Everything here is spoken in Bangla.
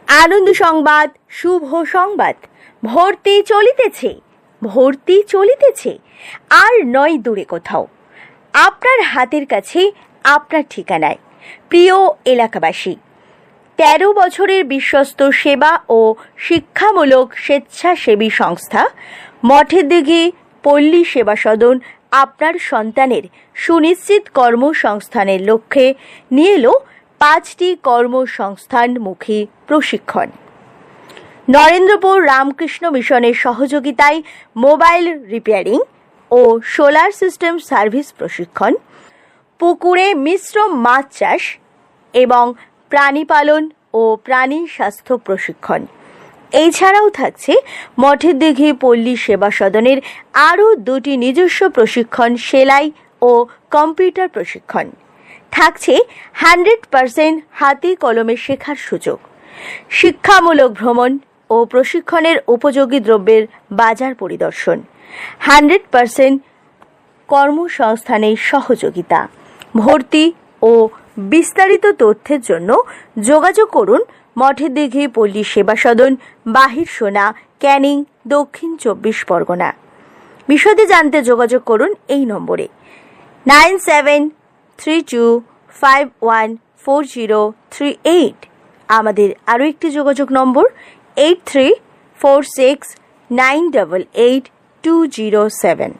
আনন্দ সংবাদ, শুভ সংবাদ। ভর্তি চলিতেছে আর নয় দূরে কোথাও, আপনার হাতের কাছে, আপনার ঠিকানায়। প্রিয় এলাকাবাসী, ১৩ বছরের বিশ্বস্ত সেবা ও শিক্ষামূলক স্বেচ্ছাসেবী সংস্থা মঠের দিঘি পল্লী সেবা সদন আপনার সন্তানের সুনিশ্চিত কর্মসংস্থানের লক্ষ্যে নিয়ে এলো 5টি কর্মসংস্থানমুখী প্রশিক্ষণ। নরেন্দ্রপুর রামকৃষ্ণ মিশনের সহযোগিতায় মোবাইল রিপেয়ারিং ও সোলার সিস্টেম সার্ভিস প্রশিক্ষণ, পুকুরে মিশ্র মাছ চাষ এবং প্রাণী পালন ও প্রাণী স্বাস্থ্য প্রশিক্ষণ। এছাড়াও থাকছে মঠের দিঘি পল্লী সেবা সদনের আরও 2টি নিজস্ব প্রশিক্ষণ, সেলাই ও কম্পিউটার প্রশিক্ষণ। থাকছে 100% হাতে কলমে শেখার সুযোগ, শিক্ষামূলক ভ্রমণ ও প্রশিক্ষণের উপযোগী দ্রব্যের বাজার পরিদর্শন, 100% কর্মসংস্থানের সহযোগিতা। ভর্তি ও বিস্তারিত তথ্যের জন্য যোগাযোগ করুন মঠের দিঘি পল্লী সেবা সদন, বাহিরসোনা, ক্যানিং, দক্ষিণ 24 পরগনা। বিশদে জানতে যোগাযোগ করুন এই নম্বরে 9732514038। আমাদের আরও একটি যোগাযোগ নম্বর 8346988207।